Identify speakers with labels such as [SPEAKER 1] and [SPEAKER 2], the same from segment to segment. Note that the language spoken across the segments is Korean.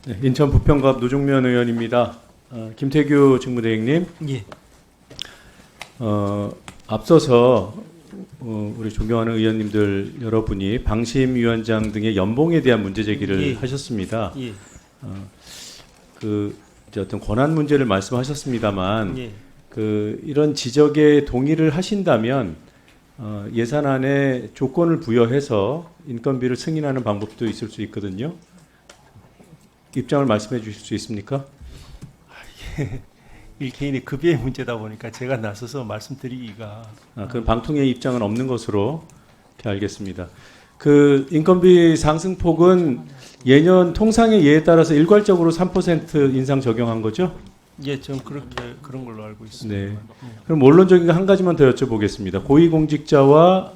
[SPEAKER 1] 네, 인천 부평갑 노종면 의원입니다. 김태규 직무대행님,
[SPEAKER 2] 예.
[SPEAKER 1] 앞서서 우리 존경하는 의원님들 여러분이 방심위원장 등의 연봉에 대한 문제 제기를
[SPEAKER 2] 예.
[SPEAKER 1] 하셨습니다.
[SPEAKER 2] 예.
[SPEAKER 1] 이제 어떤 권한 문제를 말씀하셨습니다만,
[SPEAKER 2] 예.
[SPEAKER 1] 이런 지적에 동의를 하신다면 예산안에 조건을 부여해서 인건비를 승인하는 방법도 있을 수 있거든요. 입장을 말씀해 주실 수 있습니까?
[SPEAKER 2] 일개인의 급여의 문제다 보니까 제가 나서서 말씀드리기가
[SPEAKER 1] 그럼 방통위의 입장은 없는 것으로 이렇게 알겠습니다. 인건비 상승폭은 예년 통상의 예에 따라서 일괄적으로 3% 인상 적용한 거죠?
[SPEAKER 2] 예, 좀 그런 걸로 알고 있습니다.
[SPEAKER 1] 네. 그럼 원론적인 거 한 가지만 더 여쭤보겠습니다. 고위공직자와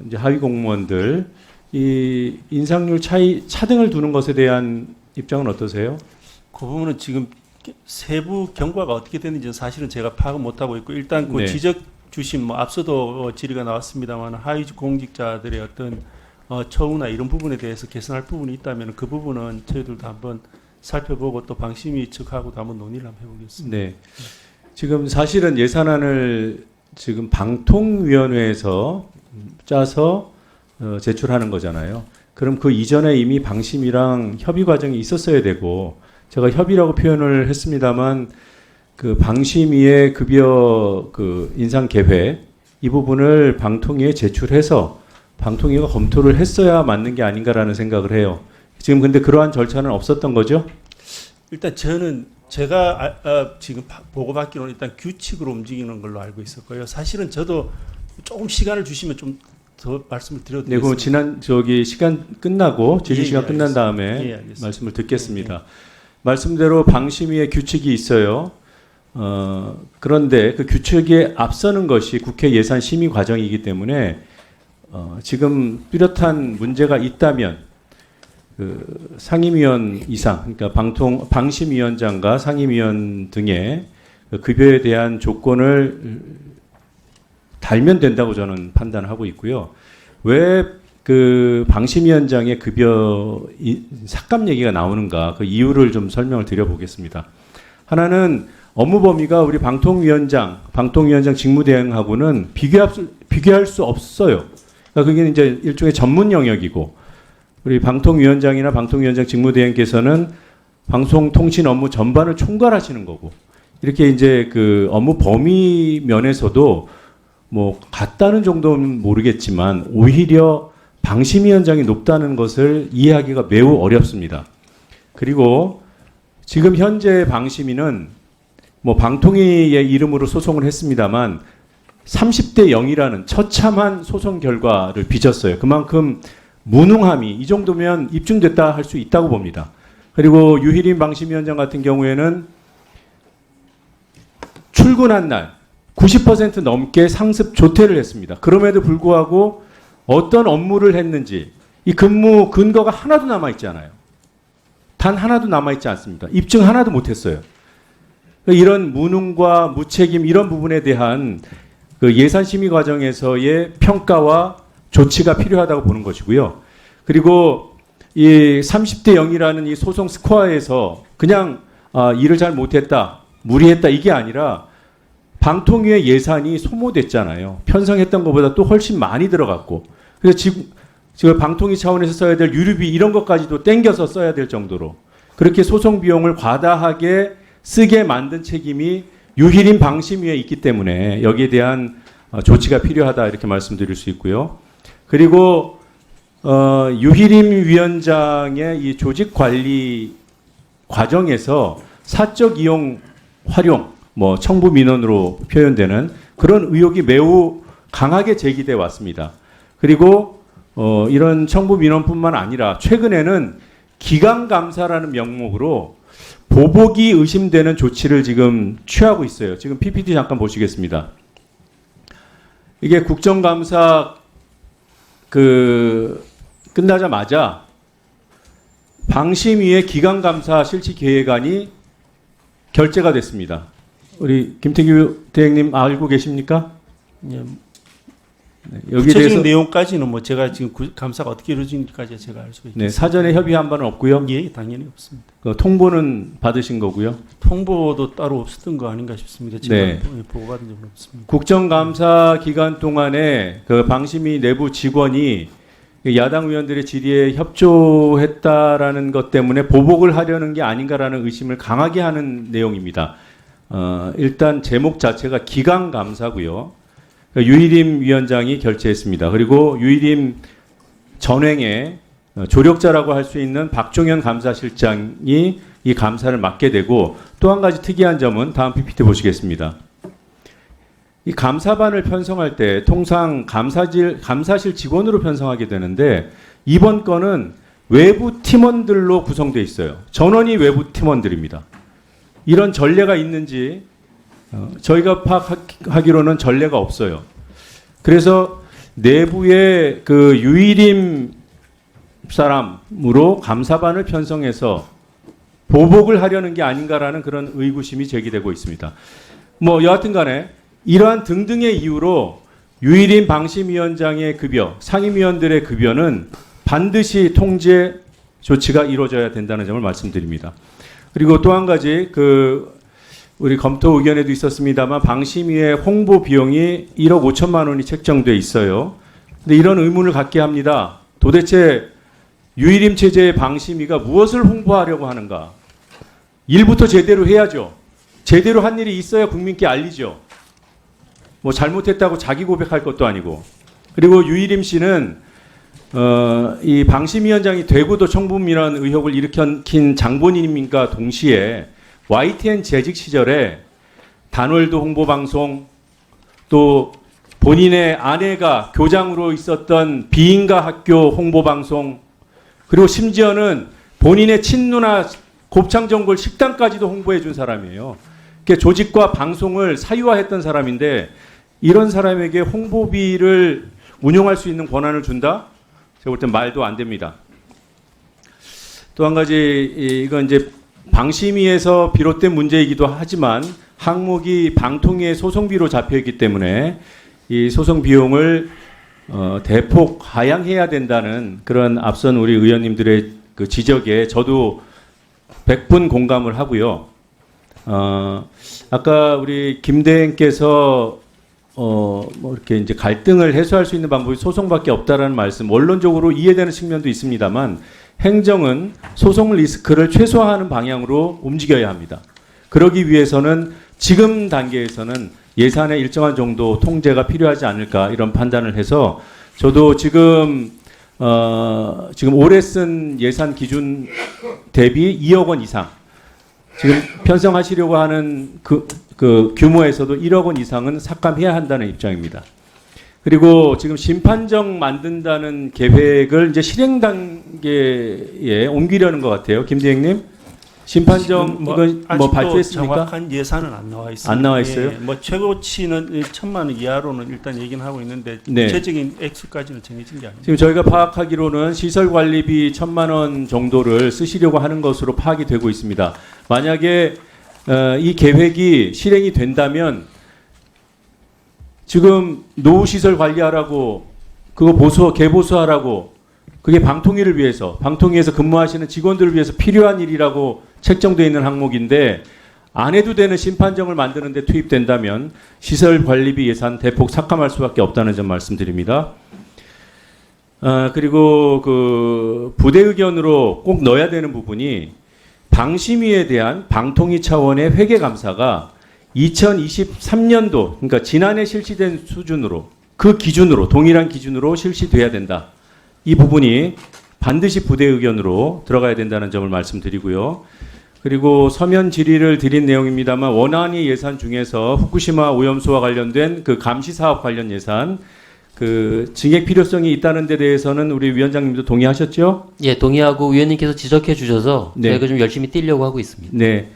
[SPEAKER 1] 이제 하위 공무원들 이 인상률 차등을 두는 것에 대한 입장은 어떠세요?
[SPEAKER 2] 그 부분은 지금 세부 경과가 어떻게 되는지는 사실은 제가 파악을 못하고 있고, 일단 그
[SPEAKER 1] 네.
[SPEAKER 2] 지적 주신 앞서도 질의가 나왔습니다만 하위 공직자들의 어떤 처우나 이런 부분에 대해서 개선할 부분이 있다면 그 부분은 저희들도 한번 살펴보고 또 방심위 측하고도 한번 논의를 한번 해보겠습니다.
[SPEAKER 1] 네. 지금 사실은 예산안을 지금 방통위원회에서 짜서 제출하는 거잖아요. 그럼 그 이전에 이미 방심이랑 협의 과정이 있었어야 되고, 제가 협의라고 표현을 했습니다만 그 방심위의 급여 인상 계획 이 부분을 방통위에 제출해서 방통위가 검토를 했어야 맞는 게 아닌가라는 생각을 해요. 지금 근데 그러한 절차는 없었던 거죠?
[SPEAKER 2] 일단 저는 제가 지금 보고받기로는 일단 규칙으로 움직이는 걸로 알고 있었고요. 사실은 저도 조금 시간을 주시면 좀 더 말씀을 드려도
[SPEAKER 1] 네, 그럼
[SPEAKER 2] 되겠습니다.
[SPEAKER 1] 지난 시간 끝나고 질의
[SPEAKER 2] 예,
[SPEAKER 1] 시간
[SPEAKER 2] 예,
[SPEAKER 1] 끝난 다음에
[SPEAKER 2] 알겠습니다.
[SPEAKER 1] 말씀을 듣겠습니다. 말씀대로 방심위의 규칙이 있어요. 그런데 그 규칙에 앞서는 것이 국회 예산 심의 과정이기 때문에 지금 뚜렷한 문제가 있다면 상임위원 이상, 그러니까 방심위원장과 상임위원 등의 급여에 대한 조건을 달면 된다고 저는 판단하고 있고요. 왜 방심위원장의 급여 삭감 얘기가 나오는가, 그 이유를 좀 설명을 드려보겠습니다. 하나는 업무 범위가 우리 방통위원장 직무대행하고는 비교할 수 없어요. 그러니까 그게 이제 일종의 전문 영역이고, 우리 방통위원장이나 방통위원장 직무대행께서는 방송통신 업무 전반을 총괄하시는 거고, 이렇게 이제 업무 범위 면에서도 뭐 같다는 정도는 모르겠지만 오히려 방심위원장이 높다는 것을 이해하기가 매우 어렵습니다. 그리고 지금 현재 방심위는 뭐 방통위의 이름으로 소송을 했습니다만 30대 0이라는 처참한 소송 결과를 빚었어요. 그만큼 무능함이 이 정도면 입증됐다 할 수 있다고 봅니다. 그리고 유희린 방심위원장 같은 경우에는 출근한 날 90% 넘게 상습 조퇴를 했습니다. 그럼에도 불구하고 어떤 업무를 했는지 이 근무 근거가 하나도 남아있지 않아요. 단 하나도 남아있지 않습니다. 입증 하나도 못했어요. 이런 무능과 무책임 이런 부분에 대한 예산 심의 과정에서의 평가와 조치가 필요하다고 보는 것이고요. 그리고 이 30대 0이라는 이 소송 스코어에서 그냥 일을 잘 못했다, 무리했다 이게 아니라 방통위의 예산이 소모됐잖아요. 편성했던 것보다 또 훨씬 많이 들어갔고, 그래서 지금 방통위 차원에서 써야 될 유류비 이런 것까지도 땡겨서 써야 될 정도로 그렇게 소송 비용을 과다하게 쓰게 만든 책임이 유희린 방심위에 있기 때문에 여기에 대한 조치가 필요하다 이렇게 말씀드릴 수 있고요. 그리고 유희림 위원장의 이 조직 관리 과정에서 사적 이용 활용 뭐 청부 민원으로 표현되는 그런 의혹이 매우 강하게 제기돼 왔습니다. 그리고 이런 청부 민원뿐만 아니라 최근에는 기강감사라는 명목으로 보복이 의심되는 조치를 지금 취하고 있어요. 지금 PPT 잠깐 보시겠습니다. 이게 국정감사 끝나자마자 방심위의 기강감사 실시 계획안이 결재가 됐습니다. 우리 김태규 대행님 알고 계십니까?
[SPEAKER 2] 예,
[SPEAKER 1] 여기에
[SPEAKER 2] 구체적인
[SPEAKER 1] 대해서
[SPEAKER 2] 내용까지는 뭐 제가 지금 감사가 어떻게 이루어지는지까지 제가 알 수가 있겠습니다.
[SPEAKER 1] 네, 사전에 협의한 바는 없고요.
[SPEAKER 2] 예, 당연히 없습니다.
[SPEAKER 1] 그 통보는 받으신 거고요.
[SPEAKER 2] 통보도 따로 없었던 거 아닌가 싶습니다. 제가
[SPEAKER 1] 네.
[SPEAKER 2] 보고받은 적은 없습니다.
[SPEAKER 1] 국정감사 기간 동안에 그 방심위 내부 직원이 야당 의원들의 질의에 협조했다라는 것 때문에 보복을 하려는 게 아닌가라는 의심을 강하게 하는 내용입니다. 일단 제목 자체가 기강감사고요. 유일임 위원장이 결재했습니다. 그리고 유일임 전횡의 조력자라고 할 수 있는 박종현 감사실장이 이 감사를 맡게 되고, 또 한 가지 특이한 점은 다음 PPT 보시겠습니다. 이 감사반을 편성할 때 통상 감사실 직원으로 편성하게 되는데, 이번 건은 외부 팀원들로 구성되어 있어요. 전원이 외부 팀원들입니다. 이런 전례가 있는지 저희가 파악하기로는 전례가 없어요. 그래서 내부의 그 유일임 사람으로 감사반을 편성해서 보복을 하려는 게 아닌가라는 그런 의구심이 제기되고 있습니다. 뭐 여하튼 간에 이러한 등등의 이유로 유일임 방심위원장의 급여, 상임위원들의 급여는 반드시 통제 조치가 이루어져야 된다는 점을 말씀드립니다. 그리고 또 한 가지 우리 검토 의견에도 있었습니다만 방심위의 홍보 비용이 1억 5천만 원이 책정돼 있어요. 근데 이런 의문을 갖게 합니다. 도대체 유일임 체제의 방심위가 무엇을 홍보하려고 하는가? 일부터 제대로 해야죠. 제대로 한 일이 있어야 국민께 알리죠. 뭐 잘못했다고 자기 고백할 것도 아니고. 그리고 유일임 씨는 이 방심위원장이 되고도 청부밀원 의혹을 일으킨 장본인임과 동시에 YTN 재직 시절에 단월도 홍보방송, 또 본인의 아내가 교장으로 있었던 비인가 학교 홍보방송, 그리고 심지어는 본인의 친누나 곱창전골 식당까지도 홍보해 준 사람이에요. 그러니까 조직과 방송을 사유화했던 사람인데, 이런 사람에게 홍보비를 운용할 수 있는 권한을 준다? 제가 볼 땐 말도 안 됩니다. 또 한 가지, 이건 이제 방심위에서 비롯된 문제이기도 하지만 항목이 방통위의 소송비로 잡혀있기 때문에 이 소송 비용을 대폭 하향해야 된다는 그런 앞선 우리 의원님들의 그 지적에 저도 100분 공감을 하고요. 아까 우리 김대행께서 뭐 이렇게 이제 갈등을 해소할 수 있는 방법이 소송밖에 없다라는 말씀, 원론적으로 이해되는 측면도 있습니다만, 행정은 소송 리스크를 최소화하는 방향으로 움직여야 합니다. 그러기 위해서는 지금 단계에서는 예산의 일정한 정도 통제가 필요하지 않을까, 이런 판단을 해서 저도 지금 올해 쓴 예산 기준 대비 2억 원 이상, 지금 편성하시려고 하는 그 규모에서도 1억 원 이상은 삭감해야 한다는 입장입니다. 그리고 지금 심판정 만든다는 계획을 이제 실행 단계에 옮기려는 것 같아요. 김대행님, 심판정 이건 뭐 발표했습니까?
[SPEAKER 2] 정확한 예산은 안 나와 있습니다.
[SPEAKER 1] 안 나와 있어요?
[SPEAKER 2] 예, 뭐 최고치는 1천만 원 이하로는 일단 얘기는 하고 있는데,
[SPEAKER 1] 네.
[SPEAKER 2] 구체적인 액수까지는 정해진 게 아닙니다.
[SPEAKER 1] 지금 저희가 파악하기로는 시설 관리비 1,000만 원 정도를 쓰시려고 하는 것으로 파악이 되고 있습니다. 만약에 이 계획이 실행이 된다면 지금 노후시설 관리하라고, 그거 개보수하라고, 그게 방통위를 위해서, 방통위에서 근무하시는 직원들을 위해서 필요한 일이라고 책정되어 있는 항목인데, 안 해도 되는 심판정을 만드는 데 투입된다면 시설 관리비 예산 대폭 삭감할 수밖에 없다는 점 말씀드립니다. 그리고 그 부대 의견으로 꼭 넣어야 되는 부분이, 방심위에 대한 방통위 차원의 회계 감사가 2023년도, 그러니까 지난해 실시된 수준으로, 그 기준으로, 동일한 기준으로 실시돼야 된다. 이 부분이 반드시 부대 의견으로 들어가야 된다는 점을 말씀드리고요. 그리고 서면 질의를 드린 내용입니다만, 원안위 예산 중에서 후쿠시마 오염수와 관련된 그 감시 사업 관련 예산, 그 증액 필요성이 있다는 데 대해서는 우리 위원장님도 동의하셨죠?
[SPEAKER 3] 예, 동의하고 위원님께서 지적해 주셔서
[SPEAKER 1] 네.
[SPEAKER 3] 저희가 좀 열심히 뛰려고 하고 있습니다.
[SPEAKER 1] 네,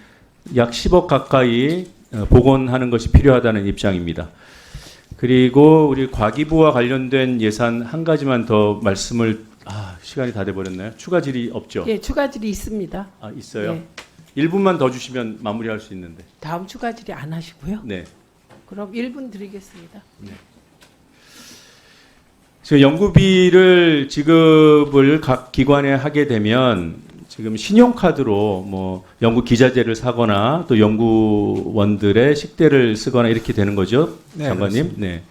[SPEAKER 1] 약 10억 가까이 복원하는 것이 필요하다는 입장입니다. 그리고 우리 과기부와 관련된 예산 한 가지만 더 말씀을, 시간이 다 돼버렸나요? 추가 질의 없죠?
[SPEAKER 4] 예, 추가 질의 있습니다.
[SPEAKER 1] 있어요?
[SPEAKER 4] 예.
[SPEAKER 1] 1분만 더 주시면 마무리할 수 있는데.
[SPEAKER 4] 다음 추가 질의 안 하시고요.
[SPEAKER 1] 네.
[SPEAKER 4] 그럼 1분 드리겠습니다.
[SPEAKER 1] 지금 연구비를 지급을 각 기관에 하게 되면 지금 신용카드로 뭐 연구 기자재를 사거나 또 연구원들의 식대를 쓰거나 이렇게 되는 거죠,
[SPEAKER 4] 네,
[SPEAKER 1] 장관님?
[SPEAKER 4] 그렇습니다.
[SPEAKER 1] 네.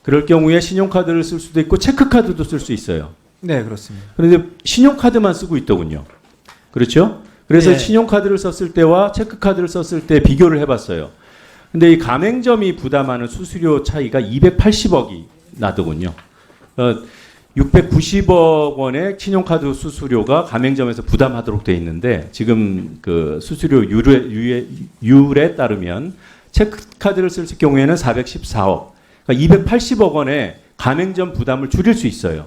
[SPEAKER 1] 그럴 경우에 신용카드를 쓸 수도 있고 체크카드도 쓸 수 있어요.
[SPEAKER 4] 네, 그렇습니다.
[SPEAKER 1] 그런데 신용카드만 쓰고 있더군요. 그렇죠? 그래서
[SPEAKER 4] 네.
[SPEAKER 1] 신용카드를 썼을 때와 체크카드를 썼을 때 비교를 해봤어요. 근데 이 가맹점이 부담하는 수수료 차이가 280억이 나더군요. 690억 원의 신용카드 수수료가 가맹점에서 부담하도록 돼 있는데 지금 그 수수료 율에 따르면 체크카드를 쓸 경우에는 414억, 그러니까 280억 원의 가맹점 부담을 줄일 수 있어요.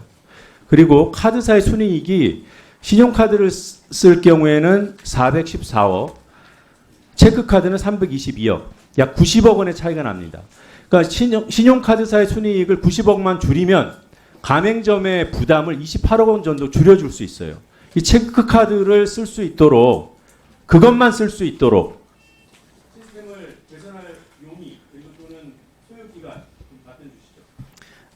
[SPEAKER 1] 그리고 카드사의 순이익이 신용카드를 쓸 경우에는 414억, 체크카드는 322억, 약 90억 원의 차이가 납니다. 그러니까 신용카드사의 순이익을 90억만 줄이면 가맹점의 부담을 28억 원 정도 줄여줄 수 있어요. 이 체크카드를 쓸 수 있도록, 그것만 쓸 수 있도록 시스템을 개선할 용의 그리고 또는 소요기간 좀 답변 주시죠.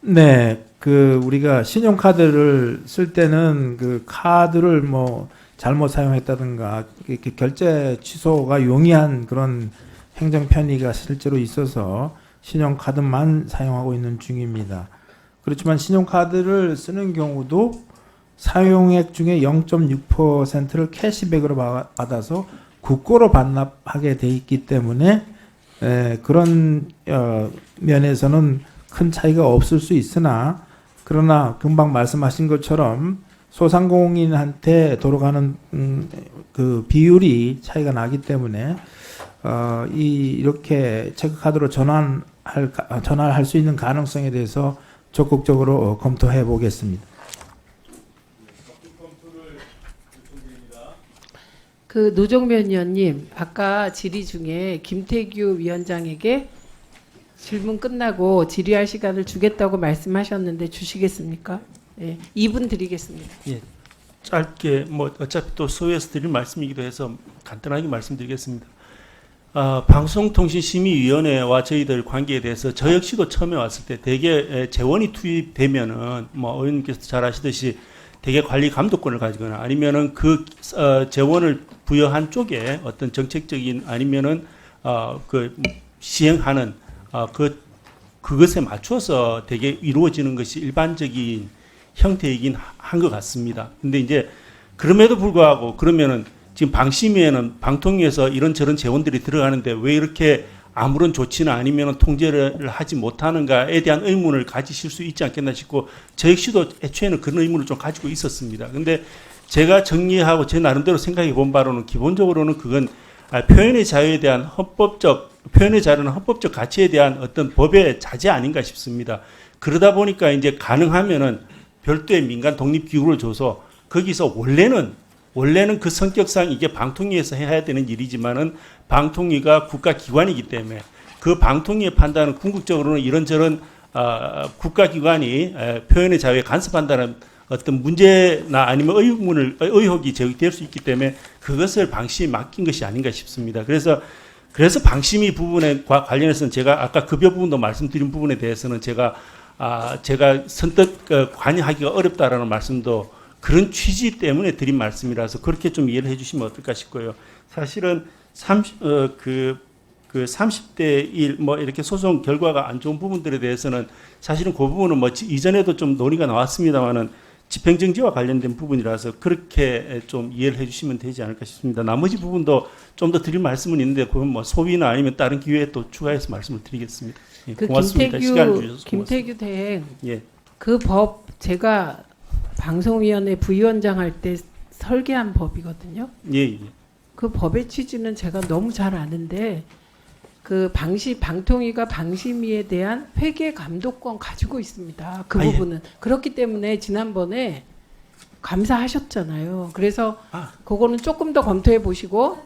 [SPEAKER 4] 네, 그 우리가 신용카드를 쓸 때는 그 카드를 뭐 잘못 사용했다든가 이렇게 결제 취소가 용이한 그런 행정 편의가 실제로 있어서 신용카드만 사용하고 있는 중입니다. 그렇지만 신용카드를 쓰는 경우도 사용액 중에 0.6%를 캐시백으로 받아서 국고로 반납하게 돼 있기 때문에 그런 면에서는 큰 차이가 없을 수 있으나 그러나 금방 말씀하신 것처럼 소상공인한테 돌아가는 그 비율이 차이가 나기 때문에 이렇게 체크카드로 전환할 수 있는 가능성에 대해서 적극적으로 검토해 보겠습니다.
[SPEAKER 5] 그 노정면 의원님, 아까 질의 중에 김태규 위원장에게 질문 끝나고 질의할 시간을 주겠다고 말씀하셨는데 주시겠습니까? 네, 2분 드리겠습니다.
[SPEAKER 2] 예, 짧게 뭐 어차피 또 소위에서 드릴 말씀이기도 해서 간단하게 말씀드리겠습니다. 방송통신심의위원회와 저희들 관계에 대해서 저 역시도 처음에 왔을 때 대개 재원이 투입되면은 뭐 의원님께서 잘 아시듯이 대개 관리 감독권을 가지거나 아니면은 그 재원을 부여한 쪽에 어떤 정책적인 아니면은 그 시행하는 그것에 맞춰서 대개 이루어지는 것이 일반적인 형태이긴 한 것 같습니다. 근데 이제 그럼에도 불구하고 그러면은 지금 방심위에는 방통위에서 이런저런 재원들이 들어가는데 왜 이렇게 아무런 조치나 아니면 통제를 하지 못하는가에 대한 의문을 가지실 수 있지 않겠나 싶고 저 역시도 애초에는 그런 의문을 좀 가지고 있었습니다. 근데 제가 정리하고 제 나름대로 생각해 본 바로는 기본적으로는 그건 표현의 자유에 대한 표현의 자유는 헌법적 가치에 대한 어떤 법의 자제 아닌가 싶습니다. 그러다 보니까 이제 가능하면은 별도의 민간 독립 기구를 줘서 거기서 원래는 그 성격상 이게 방통위에서 해야 되는 일이지만은 방통위가 국가기관이기 때문에 그 방통위의 판단은 궁극적으로는 이런저런 국가기관이 표현의 자유에 간섭한다는 어떤 문제나 아니면 의혹이 제기될 수 있기 때문에 그것을 방심이 맡긴 것이 아닌가 싶습니다. 그래서 방심위 부분에 관련해서는 제가 아까 급여 부분도 말씀드린 부분에 대해서는 제가 선뜻 관여하기가 어렵다라는 말씀도 그런 취지 때문에 드린 말씀이라서 그렇게 좀 이해를 해주시면 어떨까 싶고요. 사실은 30대 1 뭐 이렇게 소송 결과가 안 좋은 부분들에 대해서는 사실은 그 부분은 뭐 이전에도 좀 논의가 나왔습니다만은 집행정지와 관련된 부분이라서 그렇게 좀 이해를 해주시면 되지 않을까 싶습니다. 나머지 부분도 좀 더 드릴 말씀은 있는데 그건 뭐 소위나 아니면 다른 기회에 또 추가해서 말씀을 드리겠습니다. 예,
[SPEAKER 5] 그
[SPEAKER 2] 고맙습니다. 시간을 주셔서
[SPEAKER 5] 김태규 대행
[SPEAKER 2] 예.
[SPEAKER 5] 그 법 제가 방송위원회 부위원장 할 때 설계한 법이거든요.
[SPEAKER 2] 예.
[SPEAKER 5] 그 법의 취지는 제가 너무 잘 아는데 그 방통위가 방심위에 대한 회계 감독권 가지고 있습니다. 그 부분은 그렇기 때문에 지난번에 감사하셨잖아요. 그래서 그거는 조금 더 검토해 보시고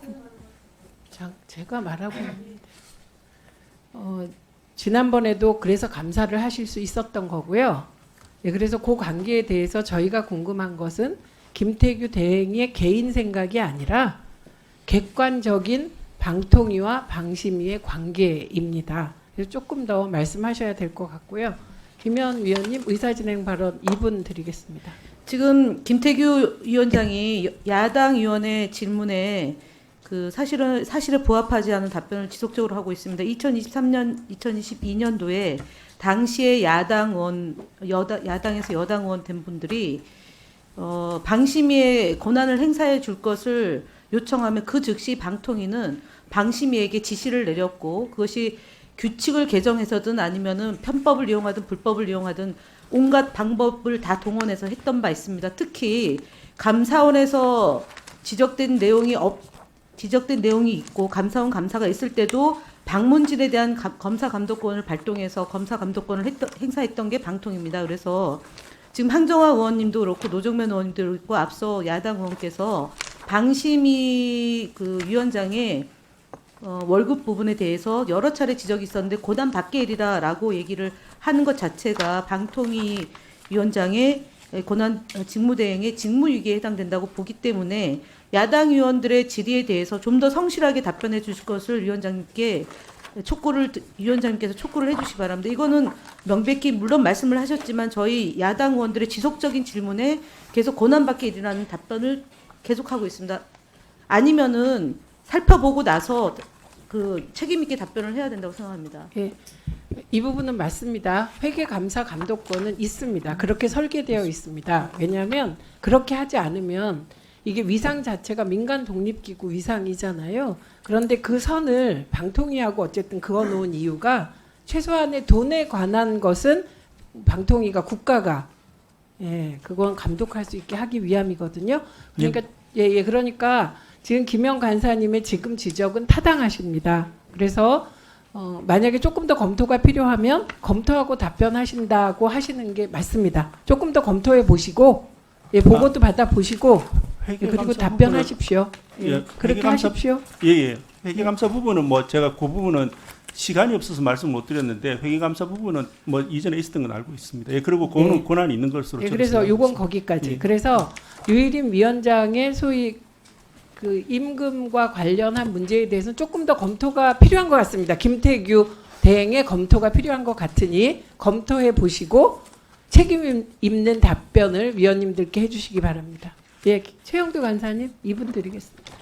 [SPEAKER 5] 제가 말하고 있는데 지난번에도 그래서 감사를 하실 수 있었던 거고요. 네, 그래서 그 관계에 대해서 저희가 궁금한 것은 김태규 대행의 개인 생각이 아니라 객관적인 방통위와 방심위의 관계입니다. 그래서 조금 더 말씀하셔야 될 것 같고요. 김현 위원님 의사진행 발언 2분 드리겠습니다.
[SPEAKER 6] 지금 김태규 위원장이 야당 의원의 질문에 그 사실에 부합하지 않은 답변을 지속적으로 하고 있습니다. 2023년, 2022년도에 당시에 야당에서 여당 의원 된 분들이 방심위에 권한을 행사해 줄 것을 요청하면 그 즉시 방통위는 방심위에게 지시를 내렸고 그것이 규칙을 개정해서든 아니면은 편법을 이용하든 불법을 이용하든 온갖 방법을 다 동원해서 했던 바 있습니다. 특히 감사원에서 지적된 내용이 있고 감사원 감사가 있을 때도 방문진에 대한 검사 감독권을 발동해서 검사 감독권을 행사했던 게 방통입니다. 그래서 지금 황정화 의원님도 그렇고 노정면 의원님도 그렇고 앞서 야당 의원께서 방심위 그 위원장의 월급 부분에 대해서 여러 차례 지적이 있었는데 고난 밖의 일이다라고 얘기를 하는 것 자체가 방통위 위원장의 권한 직무대행의 직무유기에 해당된다고 보기 때문에 야당 의원들의 질의에 대해서 좀 더 성실하게 답변해 주실 것을 위원장님께서 촉구를 해주시기 바랍니다. 이거는 명백히 물론 말씀을 하셨지만 저희 야당 의원들의 지속적인 질문에 계속 고난 밖의 일이라는 답변을 계속하고 있습니다. 아니면은 살펴보고 나서 그 책임 있게 답변을 해야 된다고 생각합니다.
[SPEAKER 5] 예, 이 부분은 맞습니다. 회계감사 감독권은 있습니다. 그렇게 설계되어 있습니다. 왜냐하면 그렇게 하지 않으면 이게 위상 자체가 민간 독립기구 위상이잖아요. 그런데 그 선을 방통위하고 어쨌든 그어놓은 이유가 최소한의 돈에 관한 것은 방통위가 국가가 그건 감독할 수 있게 하기 위함이거든요. 그러니까 그러니까 지금 김영 간사님의 지금 지적은 타당하십니다. 그래서 만약에 조금 더 검토가 필요하면 검토하고 답변하신다고 하시는 게 맞습니다. 조금 더 검토해 보시고 보고도 받아 보시고 그리고 답변하십시오. 그렇게 하십시오.
[SPEAKER 2] 회계감사 부분은 뭐 제가 그 부분은 시간이 없어서 말씀 못 드렸는데 회계감사 부분은 뭐 이전에 있었던 건 알고 있습니다. 그리고 그거는 권한이 있는 것으로 저는
[SPEAKER 5] 그래서
[SPEAKER 2] 생각하고
[SPEAKER 5] 요건
[SPEAKER 2] 있습니다.
[SPEAKER 5] 거기까지. 그래서 유일임 위원장의 소위 그 임금과 관련한 문제에 대해서는 조금 더 검토가 필요한 것 같습니다. 김태규 대행의 검토가 필요한 것 같으니 검토해 보시고 책임 있는 답변을 위원님들께 해주시기 바랍니다. 최영두 간사님 2분 드리겠습니다.